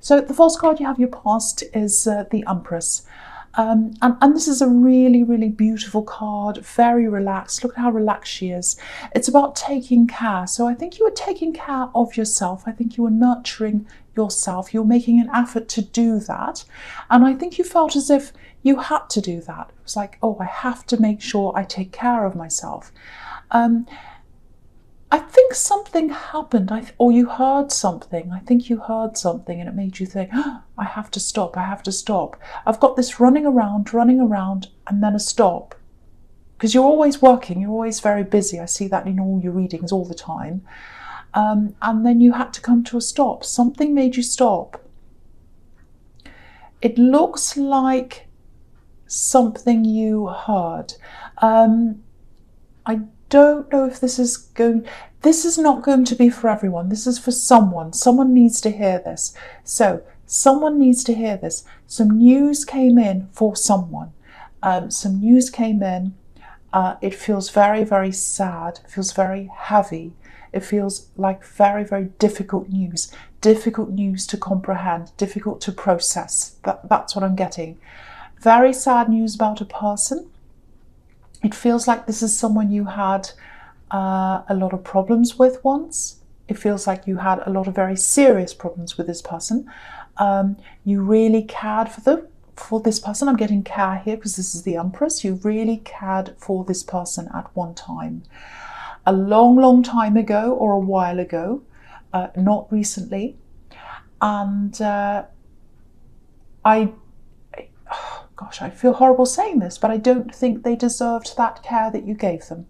So the false card you have your past is the Empress. And this is a really, really beautiful card, very relaxed. Look at how relaxed she is. It's about taking care. So I think you were taking care of yourself. I think you were nurturing yourself. You're making an effort to do that. And I think you felt as if you had to do that. It was like, oh, I have to make sure I take care of myself. I think something happened, or you heard something. I think you heard something and it made you think, oh, I have to stop, I have to stop. I've got this running around, and then a stop. Because you're always working, you're always very busy. I see that in all your readings all the time. And then you had to come to a stop. Something made you stop. It looks like something you heard. I don't know if this is not going to be for everyone. This is for someone. Someone needs to hear this. So someone needs to hear this. Some news came in for someone. Some news came in. It feels very, very sad. It feels very heavy. It feels like very, very difficult news. Difficult news to comprehend. Difficult to process. That's what I'm getting. Very sad news about a person. It feels like this is someone you had a lot of problems with once. It feels like you had a lot of very serious problems with this person. You really cared for this person. I'm getting care here because this is the Empress. You really cared for this person at one time. A long, long time ago or a while ago, not recently. And gosh, I feel horrible saying this, but I don't think they deserved that care that you gave them.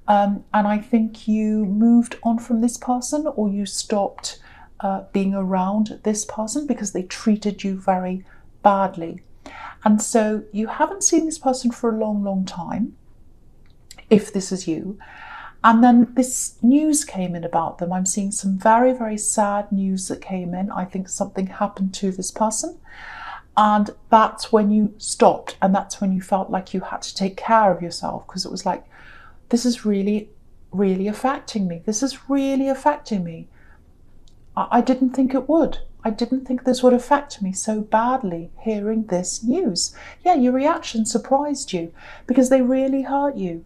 And I think you moved on from this person, or you stopped being around this person because they treated you very badly. And so you haven't seen this person for a long, long time, if this is you. And then this news came in about them. I'm seeing some very, very sad news that came in. I think something happened to this person. And that's when you stopped, and that's when you felt like you had to take care of yourself, because it was like, this is really, really affecting me. This is really affecting me. I didn't think it would. I didn't think this would affect me so badly, hearing this news. Yeah, your reaction surprised you because they really hurt you.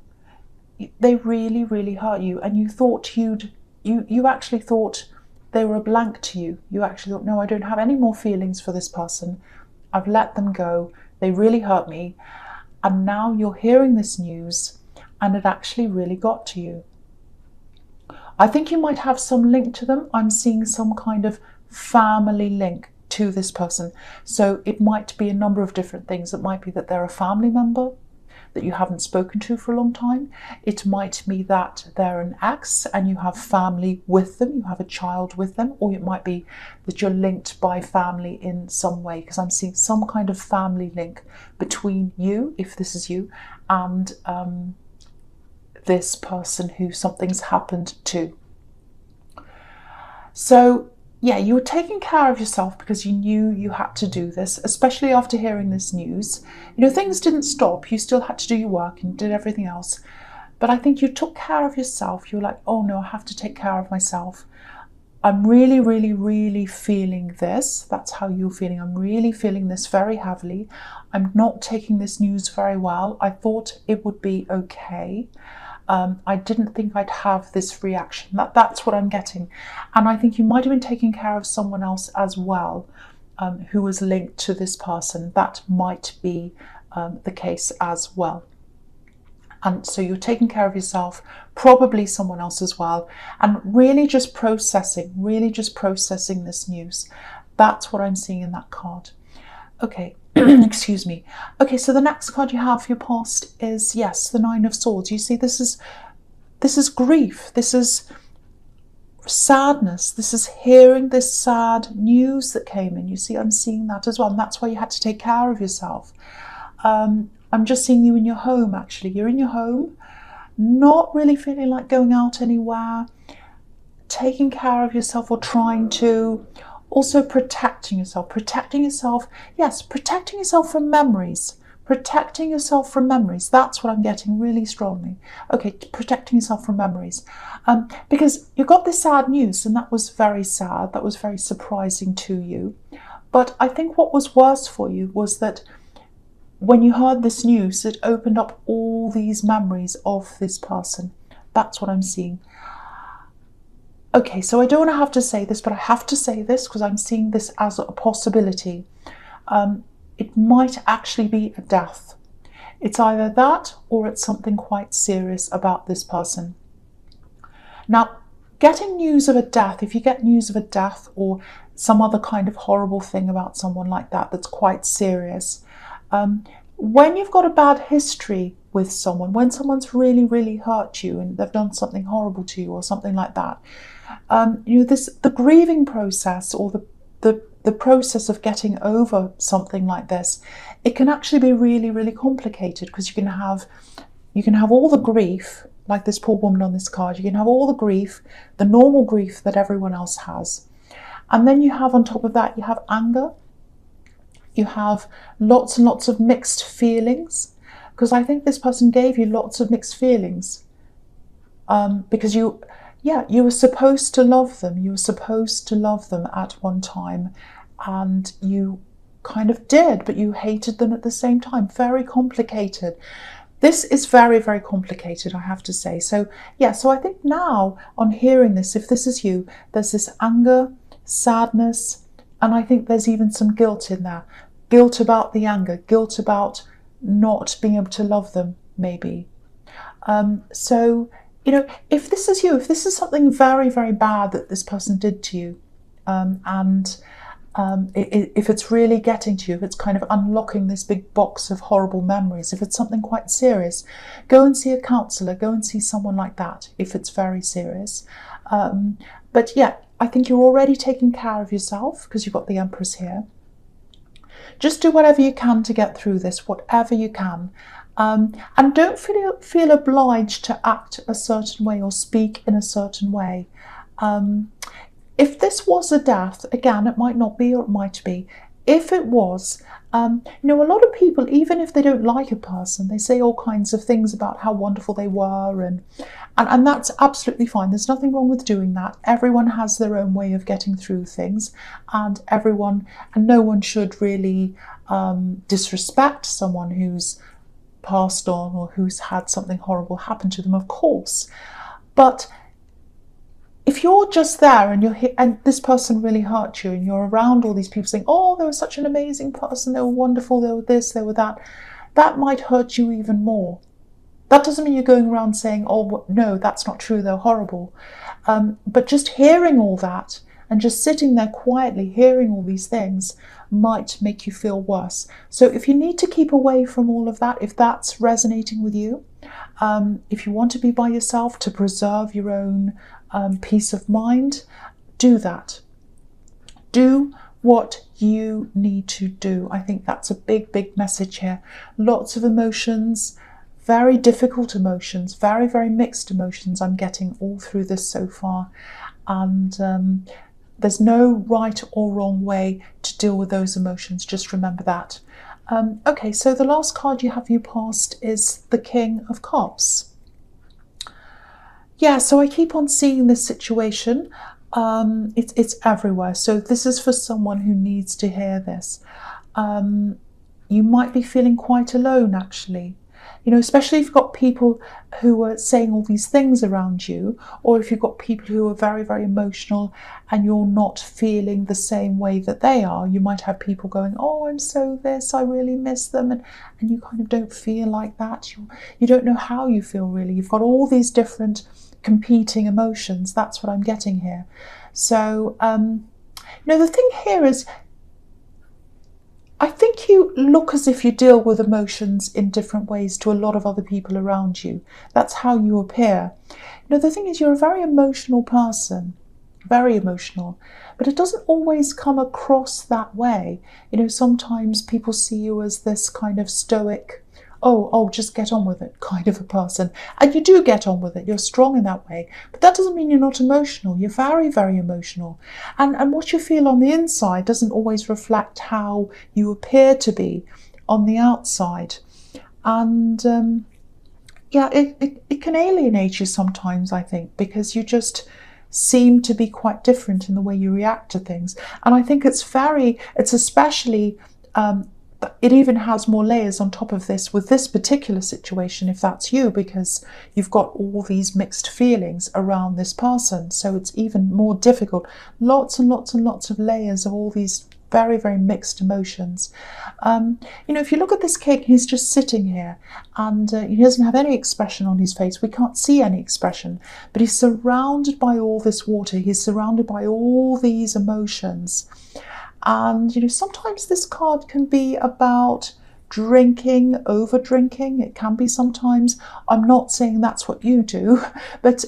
They really, really hurt you. And you thought you actually thought they were a blank to you. You actually thought, no, I don't have any more feelings for this person. I've let them go. They really hurt me. And now you're hearing this news and it actually really got to you. I think you might have some link to them. I'm seeing some kind of family link to this person. So it might be a number of different things. It might be that they're a family member that you haven't spoken to for a long time. It might be that they're an ex and you have family with them, you have a child with them, or it might be that you're linked by family in some way, because I'm seeing some kind of family link between you, if this is you, and this person who something's happened to. So yeah, you were taking care of yourself because you knew you had to do this, especially after hearing this news. You know, things didn't stop. You still had to do your work and did everything else. But I think you took care of yourself. You were like, oh no, I have to take care of myself. I'm really, really, really feeling this. That's how you're feeling. I'm really feeling this very heavily. I'm not taking this news very well. I thought it would be okay. I didn't think I'd have this reaction. That's what I'm getting. And I think you might have been taking care of someone else as well, who was linked to this person. That might be the case as well. And so you're taking care of yourself, probably someone else as well, and really just processing this news. That's what I'm seeing in that card. Okay. Excuse me. Okay, so the next card you have for your past is, yes, the Nine of Swords. You see, this is grief. This is sadness. This is hearing this sad news that came in. You see, I'm seeing that as well. And that's why you had to take care of yourself. I'm just seeing you in your home, actually. You're in your home, not really feeling like going out anywhere, taking care of yourself, or trying to. Also protecting yourself, yes, protecting yourself from memories, Protecting yourself from memories. That's what I'm getting really strongly. Okay, protecting yourself from memories. Because you got this sad news, and that was very sad. That was very surprising to you. But I think what was worse for you was that when you heard this news, it opened up all these memories of this person. That's what I'm seeing. Okay, so I don't want to have to say this, but I have to say this because I'm seeing this as a possibility. It might actually be a death. It's either that or it's something quite serious about this person. Now, getting news of a death, if you get news of a death or some other kind of horrible thing about someone like that that's quite serious, when you've got a bad history with someone, when someone's really, really hurt you and they've done something horrible to you or something like that, the grieving process or the process of getting over something like this, it can actually be really, really complicated because you can have all the grief, like this poor woman on this card. You can have all the grief, the normal grief that everyone else has. And then you have on top of that, you have anger. You have lots and lots of mixed feelings, because I think this person gave you lots of mixed feelings because you were supposed to love them. You were supposed to love them at one time, and you kind of did, but you hated them at the same time. Very complicated. This is very, very complicated, I have to say. So I think now on hearing this, if this is you, there's this anger, sadness, and I think there's even some guilt in there. Guilt about the anger, guilt about not being able to love them, maybe. If this is you, if this is something very, very bad that this person did to you, if it's really getting to you, if it's kind of unlocking this big box of horrible memories, if it's something quite serious, go and see a counsellor, go and see someone like that if it's very serious. But yeah, I think you're already taking care of yourself because you've got the Empress here. Just do whatever you can to get through this, whatever you can. And don't feel obliged to act a certain way or speak in a certain way. If this was a death, again, it might not be or it might be. If it was, a lot of people, even if they don't like a person, they say all kinds of things about how wonderful they were, and that's absolutely fine. There's nothing wrong with doing that. Everyone has their own way of getting through things, and no one should really disrespect someone who's passed on or who's had something horrible happen to them, of course. But if you're just there and this person really hurt you and you're around all these people saying, oh, they were such an amazing person, they were wonderful, they were this, they were that, that might hurt you even more. That doesn't mean you're going around saying, oh, no, that's not true, they're horrible. But just hearing all that and just sitting there quietly hearing all these things might make you feel worse. So if you need to keep away from all of that, if that's resonating with you, if you want to be by yourself to preserve your own peace of mind, do that. Do what you need to do. I think that's a big, big message here. Lots of emotions, very difficult emotions, very, very mixed emotions I'm getting all through this so far. And there's no right or wrong way to deal with those emotions. Just remember that. Okay, so the last card you have passed is the King of Cups. Yeah, so I keep on seeing this situation. It's everywhere. So this is for someone who needs to hear this. You might be feeling quite alone, actually. Especially if you've got people who are saying all these things around you, or if you've got people who are very, very emotional and you're not feeling the same way that they are. You might have people going, oh, I'm so this, I really miss them. And you kind of don't feel like that. You don't know how you feel, really. You've got all these different competing emotions. That's what I'm getting here. So, the thing here is, I think you look as if you deal with emotions in different ways to a lot of other people around you. That's how you appear. The thing is, you're a very emotional person, very emotional, but it doesn't always come across that way. Sometimes people see you as this kind of stoic, oh, just get on with it kind of a person. And you do get on with it. You're strong in that way. But that doesn't mean you're not emotional. You're very, very emotional. And what you feel on the inside doesn't always reflect how you appear to be on the outside. And yeah, it can alienate you sometimes, I think, because you just seem to be quite different in the way you react to things. And I think it's especially, it even has more layers on top of this with this particular situation, if that's you, because you've got all these mixed feelings around this person. So it's even more difficult. Lots and lots and lots of layers of all these very, very mixed emotions. If you look at this king, he's just sitting here and he doesn't have any expression on his face. We can't see any expression, but he's surrounded by all this water. He's surrounded by all these emotions. And, sometimes this card can be about drinking, over drinking. It can be sometimes. I'm not saying that's what you do, but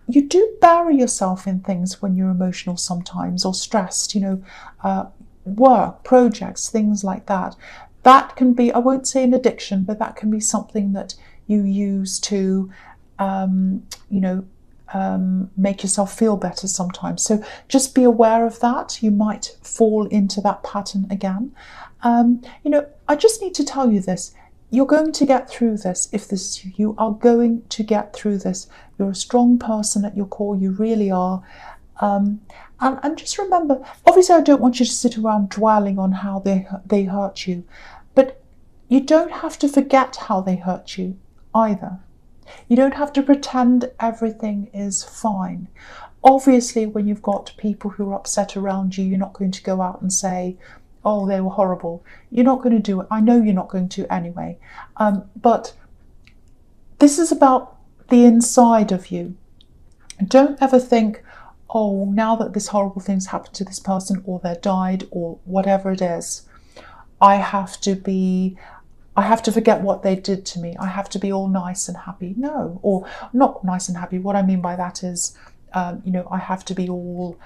you do bury yourself in things when you're emotional sometimes, or stressed, work, projects, things like that. That can be, I won't say an addiction, but that can be something that you use to, make yourself feel better sometimes. So just be aware of that. You might fall into that pattern again. I just need to tell you this. You're going to get through this. If this is you, you are going to get through this. You're a strong person at your core. You really are. And just remember, obviously I don't want you to sit around dwelling on how they hurt you, but you don't have to forget how they hurt you either. You don't have to pretend everything is fine. Obviously, when you've got people who are upset around you, you're not going to go out and say, oh, they were horrible. You're not going to do it. I know you're not going to anyway. But this is about the inside of you. Don't ever think, oh, now that this horrible thing's happened to this person, or they died, or whatever it is, I have to forget what they did to me. I have to be all nice and happy. No, or not nice and happy. What I mean by that is, I have to be all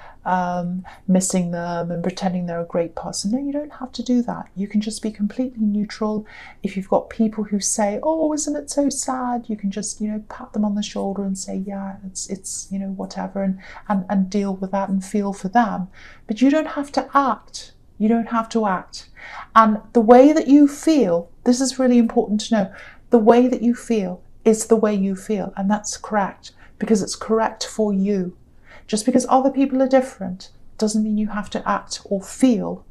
missing them and pretending they're a great person. No, you don't have to do that. You can just be completely neutral. If you've got people who say, oh, isn't it so sad? You can just, pat them on the shoulder and say, yeah, it's whatever, and deal with that and feel for them. But you don't have to act. You don't have to act. And the way that you feel, this is really important to know, the way that you feel is the way you feel. And that's correct, because it's correct for you. Just because other people are different doesn't mean you have to act or feel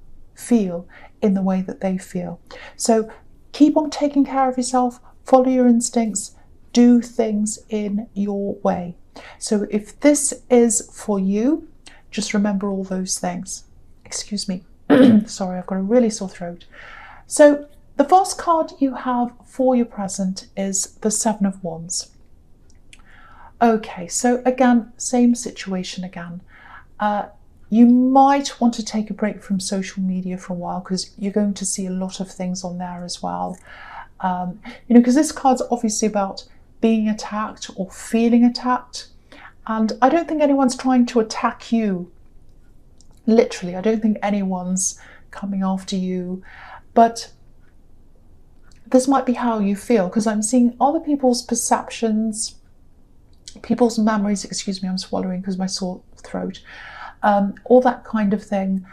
in the way that they feel. So keep on taking care of yourself, follow your instincts, do things in your way. So if this is for you, just remember all those things. Excuse me. Sorry, I've got a really sore throat. So the first card you have for your present is the Seven of Wands. Okay, so again, same situation again. You might want to take a break from social media for a while, because you're going to see a lot of things on there as well. Because this card's obviously about being attacked or feeling attacked. And I don't think anyone's trying to attack you. Literally, I don't think anyone's coming after you, but this might be how you feel, because I'm seeing other people's perceptions, people's memories, excuse me, I'm swallowing because of my sore throat, all that kind of thing.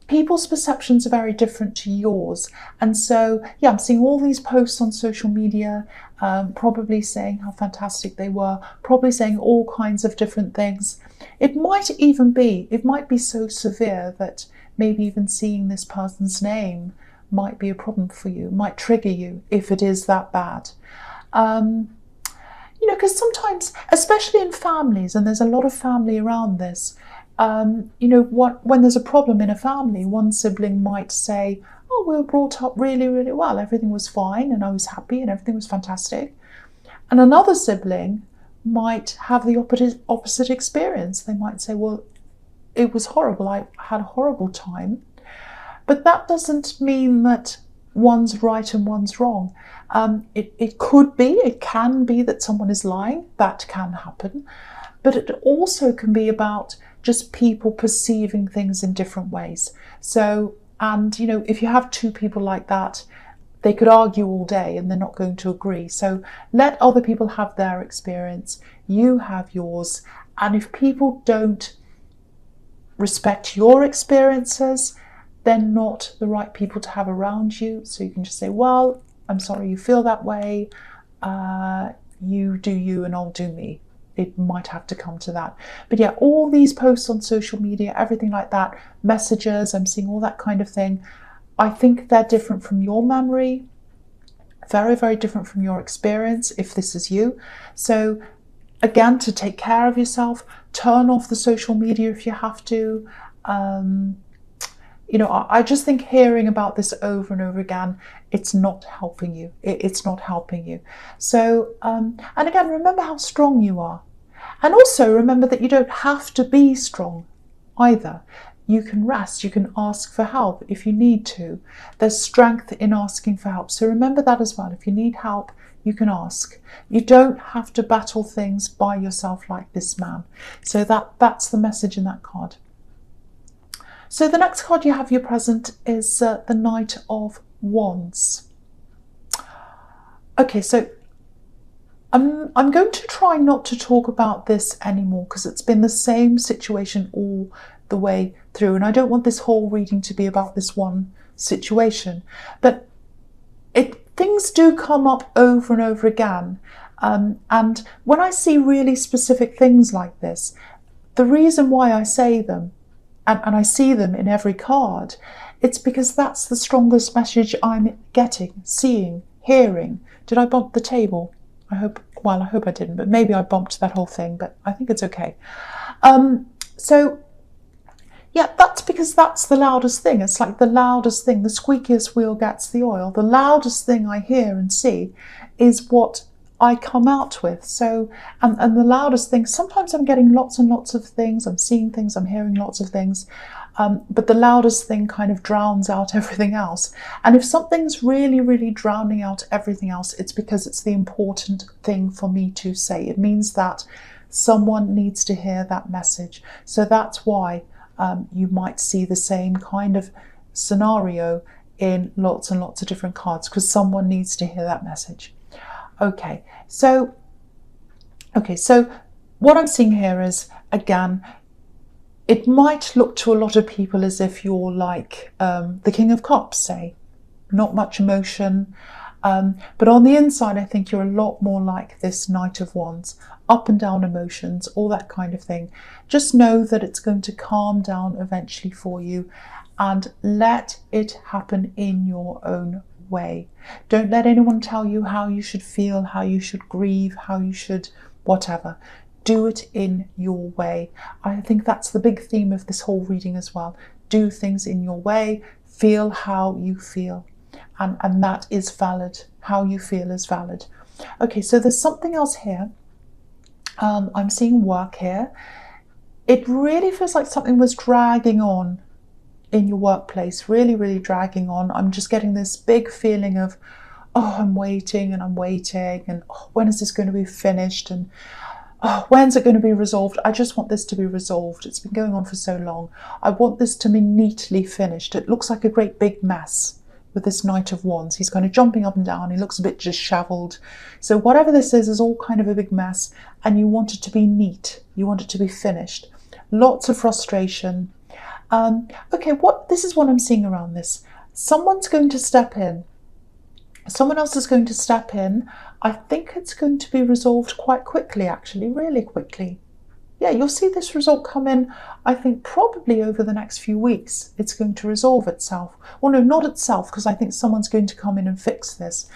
People's perceptions are very different to yours. And so, yeah, I'm seeing all these posts on social media, probably saying how fantastic they were, probably saying all kinds of different things. It might be so severe that maybe even seeing this person's name might be a problem for you, might trigger you if it is that bad. Because sometimes, especially in families, and there's a lot of family around this, when there's a problem in a family, one sibling might say, oh, we were brought up really, really well. Everything was fine and I was happy and everything was fantastic. And another sibling might have the opposite experience. They might say, well, it was horrible. I had a horrible time. But that doesn't mean that one's right and one's wrong. It can be that someone is lying. That can happen. But it also can be about just people perceiving things in different ways. So, and if you have two people like that, they could argue all day and they're not going to agree. So let other people have their experience, you have yours. And if people don't respect your experiences, they're not the right people to have around you. So you can just say, well, I'm sorry you feel that way. You do you and I'll do me. It might have to come to that. But yeah, all these posts on social media, everything like that, messages, I'm seeing all that kind of thing. I think they're different from your memory. Very, very different from your experience, if this is you. So again, to take care of yourself, turn off the social media if you have to. You know, I just think hearing about this over and over again, it's not helping you. It's not helping you. So, and again, remember how strong you are. And also remember that you don't have to be strong either. You can rest, you can ask for help if you need to. There's strength in asking for help. So remember that as well. If you need help, you can ask. You don't have to battle things by yourself like this man. So that's the message in that card. So the next card you have your present is the Knight of Wands. Okay, so I'm going to try not to talk about this anymore because it's been the same situation all the way through, and I don't want this whole reading to be about this one situation. But things do come up over and over again, and when I see really specific things like this, the reason why I say them, and I see them in every card, it's because that's the strongest message I'm getting, seeing, hearing. Did I bump the table? I hope I didn't, but maybe I bumped that whole thing, but I think it's okay. So yeah, that's because that's the loudest thing. It's like the loudest thing, the squeakiest wheel gets the oil. The loudest thing I hear and see is what I come out with. So, and the loudest thing, sometimes I'm getting lots and lots of things, I'm seeing things, I'm hearing lots of things, but the loudest thing kind of drowns out everything else. And if something's really, really drowning out everything else, it's because it's the important thing for me to say. It means that someone needs to hear that message. So that's why you might see the same kind of scenario in lots and lots of different cards, because someone needs to hear that message. Okay, so what I'm seeing here is, again, it might look to a lot of people as if you're like the King of Cups, say, not much emotion, but on the inside I think you're a lot more like this Knight of Wands, up and down emotions, all that kind of thing. Just know that it's going to calm down eventually for you, and let it happen in your own way. Don't let anyone tell you how you should feel, how you should grieve, how you should whatever. Do it in your way. I think that's the big theme of this whole reading as well. Do things in your way, feel how you feel, and that is valid. How you feel is valid. Okay, so there's something else here. I'm seeing work here. It really feels like something was dragging on in your workplace, really, really dragging on. I'm just getting this big feeling of, oh, I'm waiting and oh, when is this going to be finished, and oh, when's it going to be resolved? I just want this to be resolved. It's been going on for so long. I want this to be neatly finished. It looks like a great big mess with this Knight of Wands. He's kind of jumping up and down. He looks a bit disheveled. So whatever this is all kind of a big mess, and you want it to be neat. You want it to be finished. Lots of frustration. Okay, this is what I'm seeing around this. Someone's going to step in. Someone else is going to step in. I think it's going to be resolved quite quickly, actually, really quickly. Yeah, you'll see this result come in, I think, probably over the next few weeks. It's going to resolve itself. Well, no, not itself, because I think someone's going to come in and fix this.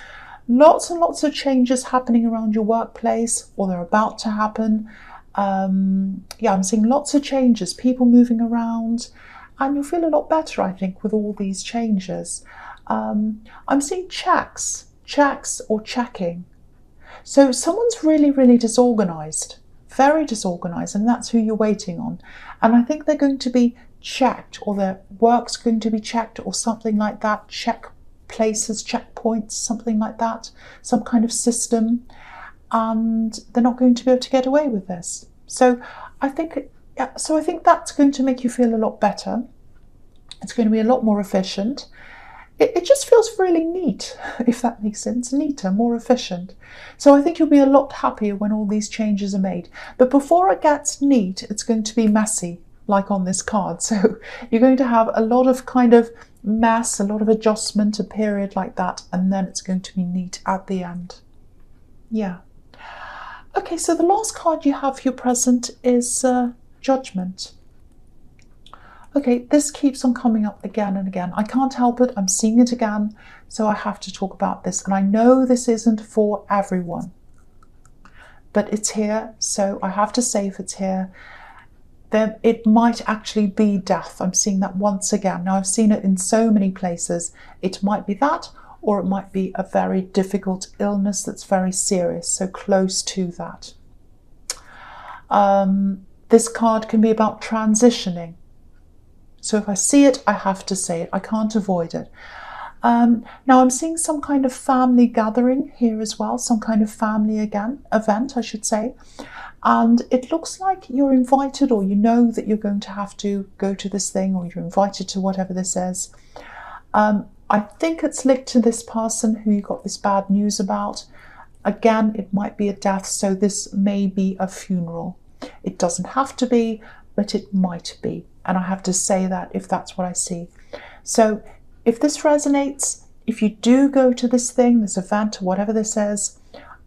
Lots and lots of changes happening around your workplace, or they're about to happen. Yeah, I'm seeing lots of changes, people moving around, and you'll feel a lot better, I think, with all these changes. I'm seeing checks or checking. So someone's really, really disorganized, very disorganized, and that's who you're waiting on. And I think they're going to be checked, or their work's going to be checked, or something like that. Check places, checkpoints, something like that, some kind of system. And they're not going to be able to get away with this. So I think that's going to make you feel a lot better. It's going to be a lot more efficient. It just feels really neat, if that makes sense. Neater, more efficient. So I think you'll be a lot happier when all these changes are made. But before it gets neat, it's going to be messy. like on this card. So you're going to have a lot of kind of mess, a lot of adjustment, a period like that, and then it's going to be neat at the end. Yeah. Okay, so the last card you have for your present is Judgment. Okay, this keeps on coming up again and again. I can't help it, I'm seeing it again, so I have to talk about this. And I know this isn't for everyone, but it's here, so I have to say if it's here, then it might actually be death. I'm seeing that once again. Now, I've seen it in so many places. It might be that, or it might be a very difficult illness that's very serious, so close to that. This card can be about transitioning. So if I see it, I have to say it. I can't avoid it. Now I'm seeing some kind of family gathering here as well, some kind of family event, I should say. And it looks like you're invited, or you know that you're going to have to go to this thing, or you're invited to whatever this is. I think it's linked to this person who you got this bad news about. Again, it might be a death, so this may be a funeral. It doesn't have to be, but it might be. And I have to say that if that's what I see. So if this resonates, if you do go to this thing, this event, or whatever this is,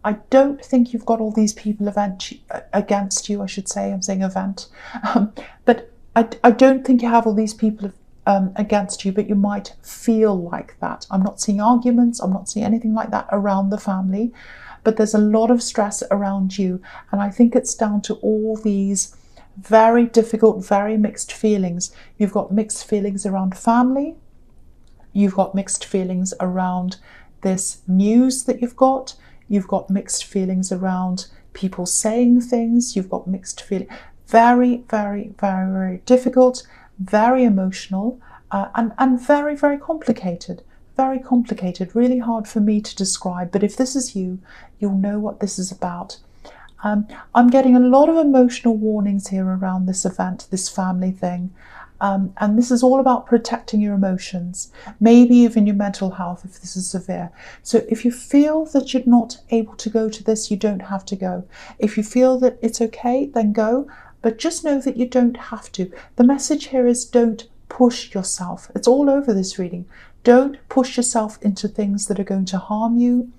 I don't think you've got all these people against you, I should say. I'm saying event. But I don't think you have all these people against you, but you might feel like that. I'm not seeing arguments. I'm not seeing anything like that around the family. But there's a lot of stress around you. And I think it's down to all these very difficult, very mixed feelings. You've got mixed feelings around family. You've got mixed feelings around this news that you've got. You've got mixed feelings around people saying things. You've got mixed feelings. Very, very, very, very difficult, very emotional, and very, very complicated. Very complicated, really hard for me to describe. But if this is you, you'll know what this is about. I'm getting a lot of emotional warnings here around this event, this family thing. And this is all about protecting your emotions, maybe even your mental health if this is severe. So if you feel that you're not able to go to this, you don't have to go. If you feel that it's okay, then go. But just know that you don't have to. The message here is don't push yourself. It's all over this reading. Don't push yourself into things that are going to harm you.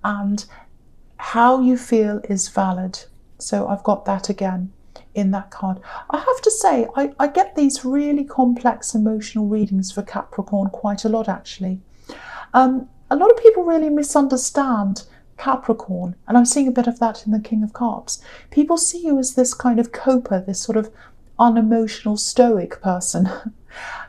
And how you feel is valid. So I've got that again in that card. I have to say, I get these really complex emotional readings for Capricorn quite a lot, actually. A lot of people really misunderstand Capricorn, and I'm seeing a bit of that in the King of Cups. People see you as this kind of coper, this sort of unemotional, stoic person.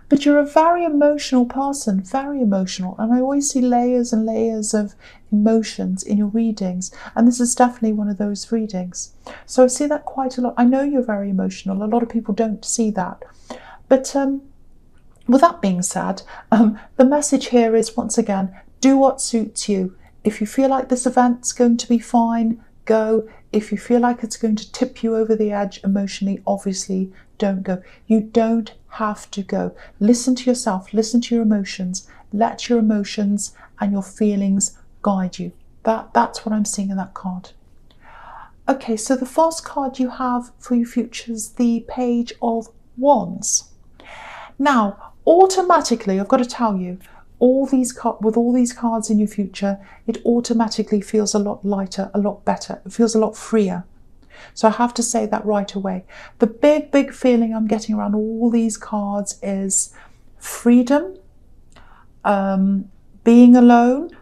But you're a very emotional person, very emotional. And I always see layers and layers of emotions in your readings. And this is definitely one of those readings. So I see that quite a lot. I know you're very emotional. A lot of people don't see that. But with that being said, the message here is, once again, do what suits you. If you feel like this event's going to be fine, go. If you feel like it's going to tip you over the edge emotionally, obviously don't go. You don't have to go. Listen to yourself, listen to your emotions, let your emotions and your feelings guide you. That's what I'm seeing in that card. Okay, so the first card you have for your future is the Page of Wands. Now, automatically, I've got to tell you, with all these cards in your future, it automatically feels a lot lighter, a lot better. It feels a lot freer. So I have to say that right away. The big feeling I'm getting around all these cards is freedom, being alone,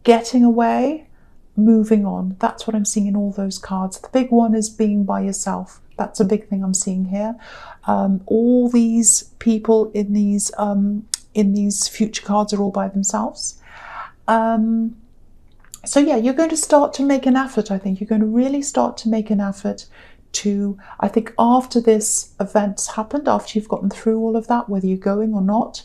getting away, moving on. That's what I'm seeing in all those cards. The big one is being by yourself. That's a big thing I'm seeing here. All these people in these future cards are all by themselves. So yeah, you're going to start to make an effort, I think. You're going to really start to make an effort to, I think after this event's happened, after you've gotten through all of that, whether you're going or not,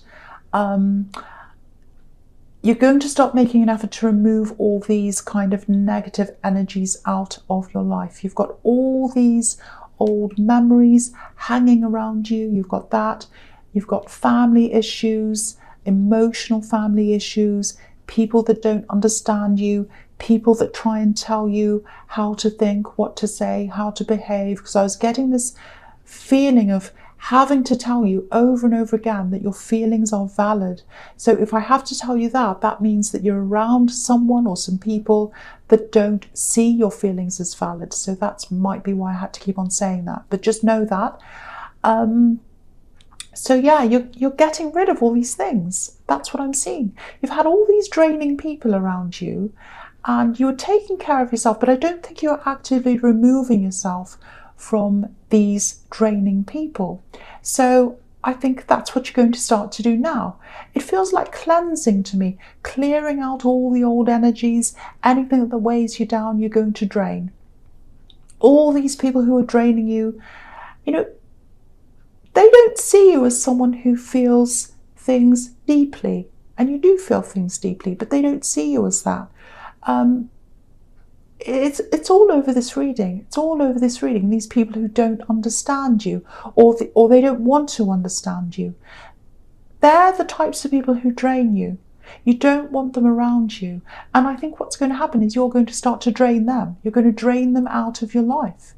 you're going to start making an effort to remove all these kind of negative energies out of your life. You've got all these old memories hanging around you. You've got that. You've got family issues, emotional family issues, people that don't understand you, people that try and tell you how to think, what to say, how to behave. Because I was getting this feeling of having to tell you over and over again that your feelings are valid. So if I have to tell you that, that means that you're around someone or some people that don't see your feelings as valid. So that might be why I had to keep on saying that. But just know that. So yeah, you're getting rid of all these things. That's what I'm seeing. You've had all these draining people around you and you were taking care of yourself, but I don't think you're actively removing yourself from these draining people. So I think that's what you're going to start to do now. It feels like cleansing to me, clearing out all the old energies, anything that weighs you down, you're going to drain. All these people who are draining you, you know, they don't see you as someone who feels things deeply. And you do feel things deeply, but they don't see you as that. It's all over this reading. It's all over this reading. These people who don't understand you, or they don't want to understand you. They're the types of people who drain you. You don't want them around you. And I think what's going to happen is you're going to start to drain them. You're going to drain them out of your life.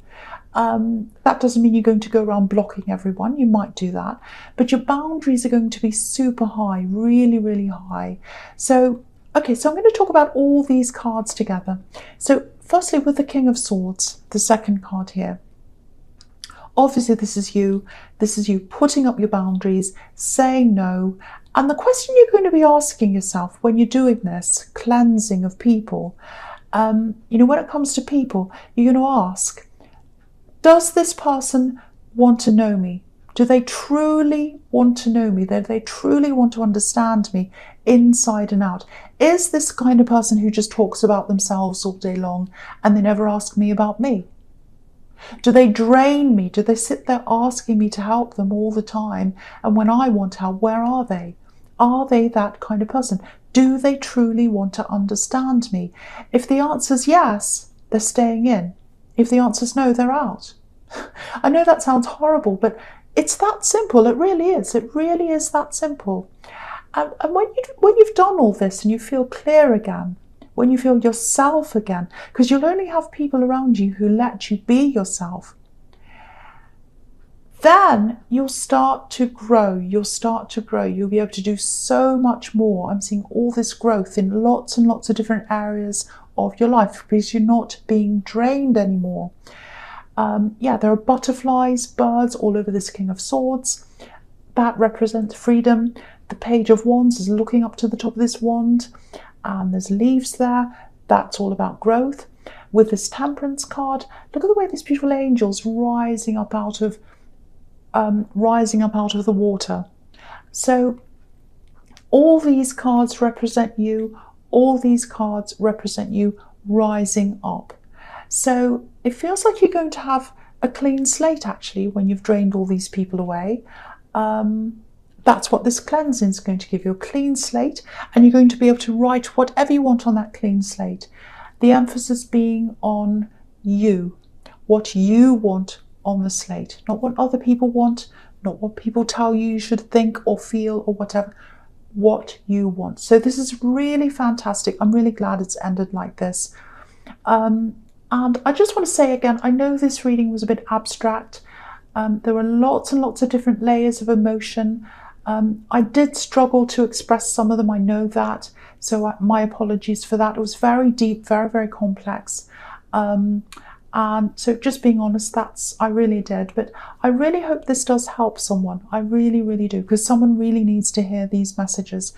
That doesn't mean you're going to go around blocking everyone. You might do that. But your boundaries are going to be super high, really, really high. So, okay, so I'm going to talk about all these cards together. So, firstly, with the King of Swords, the second card here. Obviously, this is you. This is you putting up your boundaries, saying no. And the question you're going to be asking yourself when you're doing this cleansing of people, when it comes to people, you're going to ask, does this person want to know me? Do they truly want to know me? Do they truly want to understand me inside and out? Is this the kind of person who just talks about themselves all day long and they never ask me about me? Do they drain me? Do they sit there asking me to help them all the time? And when I want help, where are they? Are they that kind of person? Do they truly want to understand me? If the answer is yes, they're staying in. If the answer is no, they're out. I know that sounds horrible, but it's that simple. It really is. It really is that simple. And when you've done all this and you feel clear again, when you feel yourself again, because you'll only have people around you who let you be yourself, then you'll start to grow. You'll start to grow. You'll be able to do so much more. I'm seeing all this growth in lots and lots of different areas of your life because you're not being drained anymore. There are butterflies, birds all over this King of Swords. That represents freedom. The Page of Wands is looking up to the top of this wand, and there's leaves there. That's all about growth. With this Temperance card, look at the way these beautiful angels rising up out of the water. So all these cards represent you. All these cards represent you rising up. So it feels like you're going to have a clean slate actually when you've drained all these people away. That's what this cleansing is going to give you, a clean slate, and you're going to be able to write whatever you want on that clean slate. The emphasis being on you, what you want on the slate, not what other people want, not what people tell you should think or feel or whatever, what you want. So this is really fantastic. I'm really glad it's ended like this. And I just want to say again, I know this reading was a bit abstract. There were lots and lots of different layers of emotion. I did struggle to express some of them, I know that. So my apologies for that. It was very deep, very, very complex. And so just being honest, I really did. But I really hope this does help someone. I really, really do, because someone really needs to hear these messages.